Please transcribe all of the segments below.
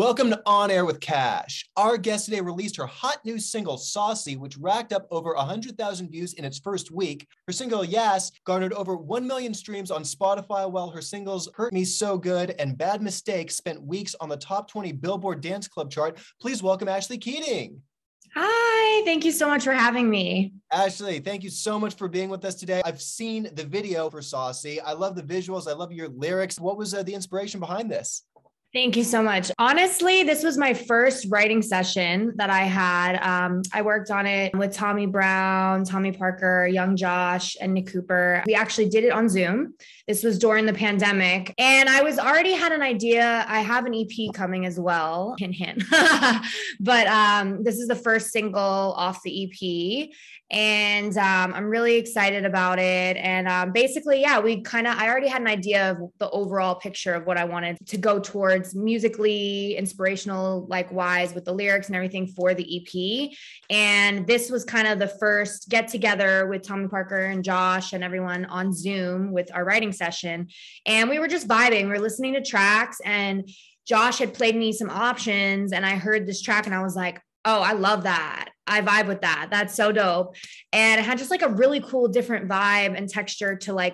Welcome to On Air with Kash. Our guest today released her hot new single, Saucy, which racked up over 100,000 views in its first week. Her single, Yes, garnered over 1 million streams on Spotify, while her singles, Hurt Me So Good and Bad Mistake, spent weeks on the top 20 Billboard Dance Club chart. Please welcome Ashlee Keating. Hi, thank you so much for having me. Ashlee, thank you so much for being with us today. I've seen the video for Saucy. I love the visuals. I love your lyrics. What was the inspiration behind this? Thank you so much. Honestly, this was my first writing session that I had. I worked on it with Tommy Brown, Tommy Parker, Young Josh, and Nick Cooper. We actually did it on Zoom. This was during the pandemic. And I was already had an idea. I have an EP coming as well, hint, hint. But this is the first single off the EP. And I'm really excited about it. And basically, yeah, I already had an idea of the overall picture of what I wanted to go towards musically, inspirational, wise with the lyrics and everything for the EP. And this was kind of the first get together with Tommy Parker and Josh and everyone on Zoom with our writing session. And we were just vibing. We were listening to tracks, and Josh had played me some options, and I heard this track and I was like, oh, I love that. I vibe with that. That's so dope. And it had just a really cool, different vibe and texture to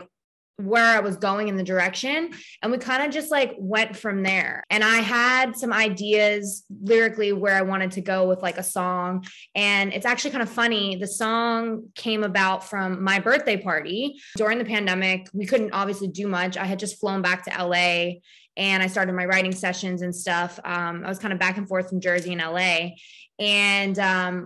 where I was going in the direction. And we kind of just went from there. And I had some ideas lyrically where I wanted to go with a song. And it's actually kind of funny. The song came about from my birthday party during the pandemic. We couldn't obviously do much. I had just flown back to LA and I started my writing sessions and stuff. I was kind of back and forth from Jersey and LA. And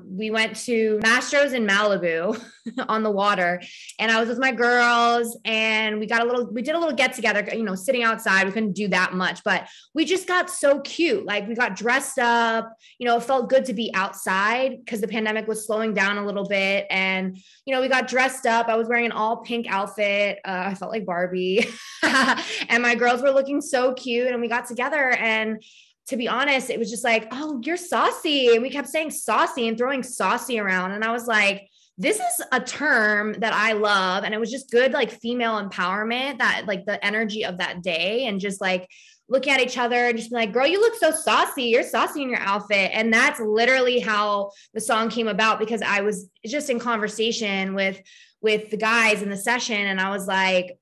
we went to Mastro's in Malibu on the water, and I was with my girls, and we did a little get together, sitting outside. We couldn't do that much, but we just got so cute. We got dressed up, it felt good to be outside because the pandemic was slowing down a little bit. And, we got dressed up. I was wearing an all pink outfit. I felt like Barbie and my girls were looking so cute, and we got together, and to be honest, it was just oh, you're saucy. And we kept saying saucy and throwing saucy around. And I was like, this is a term that I love. And it was just good, female empowerment, that the energy of that day, and just looking at each other and just be like, girl, you look so saucy. You're saucy in your outfit. And that's literally how the song came about, because I was just in conversation with the guys in the session. And I was like,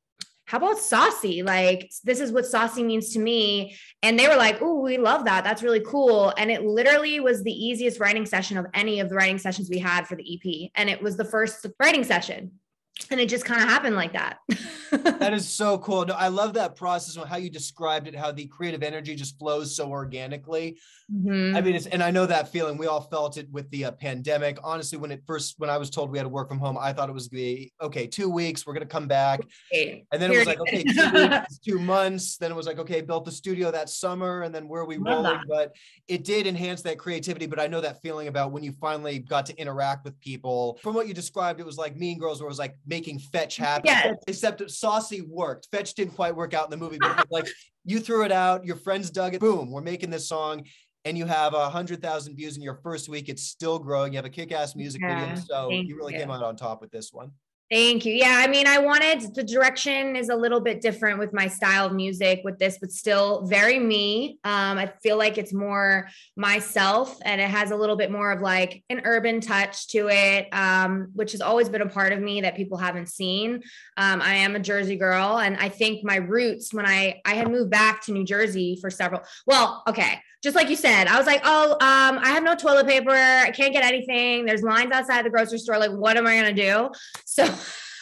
how about saucy? This is what saucy means to me. And they were like, oh, we love that. That's really cool. And it literally was the easiest writing session of any of the writing sessions we had for the EP. And it was the first writing session. And it just kind of happened like that. That is so cool. No, I love that process of how you described it, how the creative energy just flows so organically. Mm-hmm. I mean, and I know that feeling. We all felt it with the pandemic. Honestly, when I was told we had to work from home, I thought it was okay, 2 weeks, we're going to come back. And then it was okay, 2 weeks, 2 months. Then it was okay, built the studio that summer, and then where are we rolling? But it did enhance that creativity. But I know that feeling about when you finally got to interact with people. From what you described, it was like Mean Girls, where it was making fetch happen. Yes. Except saucy worked. Fetch didn't quite work out in the movie, but you threw it out, your friends dug it, boom, we're making this song, and you have 100,000 views in your first week. It's still growing. You have a kick-ass music video, so you really came out on top with this one. Thank you. Yeah, I mean, the direction is a little bit different with my style of music with this, but still very me. I feel like it's more myself, and it has a little bit more of an urban touch to it, which has always been a part of me that people haven't seen. I am a Jersey girl, and I think my roots, when I had moved back to New Jersey for just like you said, I was like, I have no toilet paper. I can't get anything. There's lines outside the grocery store. What am I going to do? So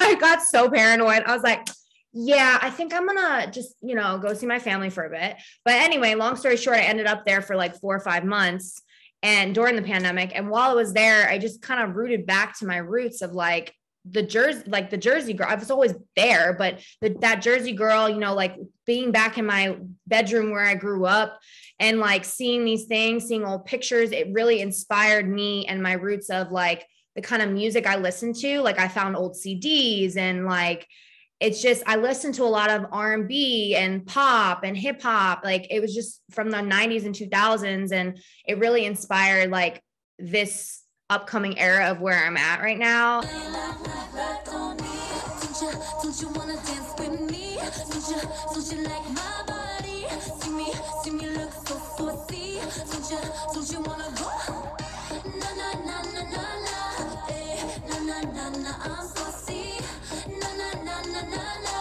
I got so paranoid. I was like, yeah, I think I'm going to just, go see my family for a bit. But anyway, long story short, I ended up there for 4 or 5 months, and during the pandemic. And while I was there, I just kind of rooted back to my roots of the Jersey girl. I was always there, but that Jersey girl, being back in my bedroom where I grew up, and seeing these things, seeing old pictures, it really inspired me and my roots of the kind of music I listened to. I found old CDs, and it's just, I listened to a lot of R&B and pop and hip hop. It was just from the 90s and 2000s. And it really inspired this upcoming era of where I'm at right now. Don't you wanna dance with me? Don't you like my body? See me See me look so saucy. Don't you wanna go? Na na na na na na. Na na na na. I'm saucy. Na na na na na na.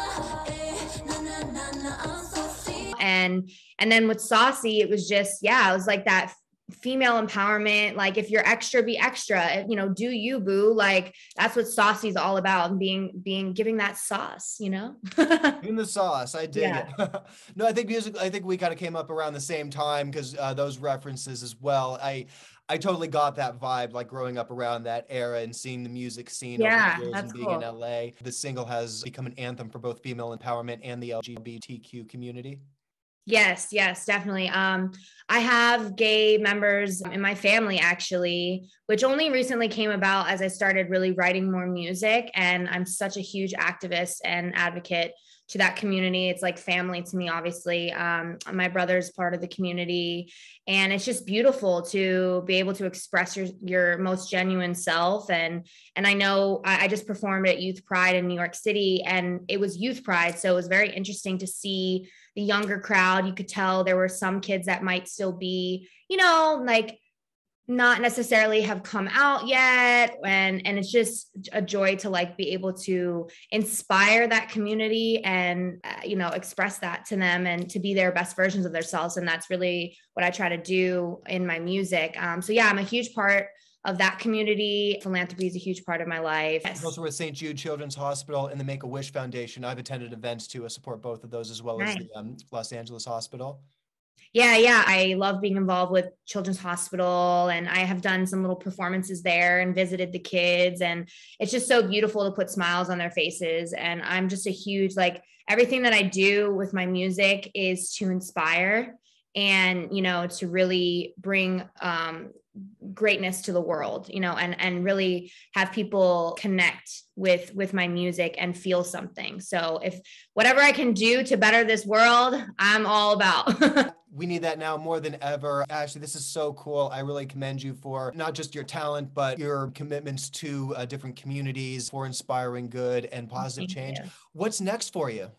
Na na na na. I'm saucy. And then with Saucy, it was just, yeah, it was like that female empowerment. Like, if you're extra, be extra, you know, do you, boo. Like, that's what Saucy is all about, and giving that sauce, you know. In the sauce, I dig it. No, I think we kind of came up around the same time, because those references as well. I totally got that vibe, like growing up around that era and seeing the music scene over the years and being in LA. The single has become an anthem for both female empowerment and the LGBTQ community. Yes, definitely. I have gay members in my family, actually, which only recently came about as I started really writing more music. And I'm such a huge activist and advocate to that community. It's like family to me, obviously. My brother's part of the community, and it's just beautiful to be able to express your most genuine self. And I know I just performed at Youth Pride in New York City, and it was Youth Pride. So it was very interesting to see the younger crowd. You could tell there were some kids that might still be, you know, like not necessarily have come out yet. And it's just a joy to like be able to inspire that community and, you know, express that to them and to be their best versions of themselves. And that's really what I try to do in my music. So yeah, I'm a huge part of that community. Philanthropy is a huge part of my life. Yes. Also with St. Jude Children's Hospital and the Make-A-Wish Foundation. I've attended events to support both of those, as well as the Los Angeles Hospital. Yeah. I love being involved with Children's Hospital, and I have done some little performances there and visited the kids, and it's just so beautiful to put smiles on their faces. And I'm just a huge, like, everything that I do with my music is to inspire and, you know, to really bring greatness to the world, you know, and really have people connect with my music and feel something. So if whatever I can do to better this world, I'm all about. We need that now more than ever. Ashlee, this is so cool. I really commend you for not just your talent, but your commitments to different communities, for inspiring good and positive change. What's next for you?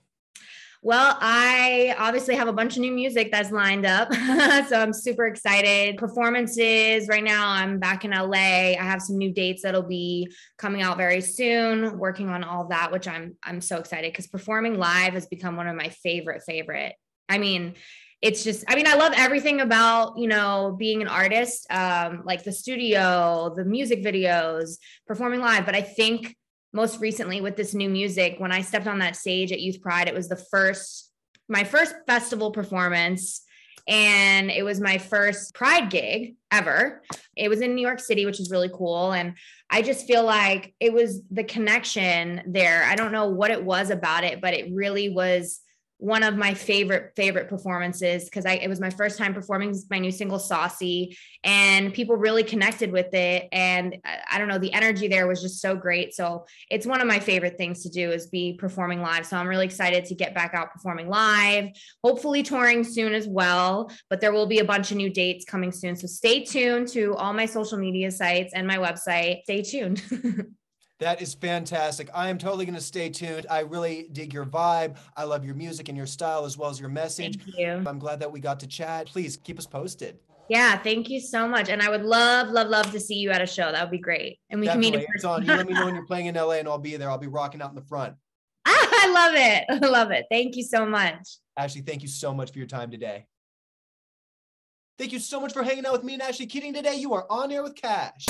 Well, I obviously have a bunch of new music that's lined up. So I'm super excited. Performances right now, I'm back in LA. I have some new dates that'll be coming out very soon, working on all of that, which I'm so excited, because performing live has become one of my favorite. I mean, it's just, I mean, I love everything about, you know, being an artist, like the studio, the music videos, performing live. But I think most recently with this new music, when I stepped on that stage at Youth Pride, it was my first festival performance, and it was my first Pride gig ever. It was in New York City, which is really cool. And I just feel like it was the connection there. I don't know what it was about it, but it really was one of my favorite performances, because it was my first time performing my new single Saucy, and people really connected with it. And I don't know, the energy there was just so great. So it's one of my favorite things to do, is be performing live. So I'm really excited to get back out performing live, hopefully touring soon as well, but there will be a bunch of new dates coming soon. So stay tuned to all my social media sites and my website. Stay tuned. That is fantastic. I am totally going to stay tuned. I really dig your vibe. I love your music and your style, as well as your message. Thank you. I'm glad that we got to chat. Please keep us posted. Yeah, thank you so much. And I would love to see you at a show. That would be great. And we Definitely. can meet in person. You let me know when you're playing in LA, and I'll be there. I'll be rocking out in the front. I love it. I love it. Thank you so much. Ashlee, thank you so much for your time today. Thank you so much for hanging out with me and Ashlee Keating today. You are on air with Kash.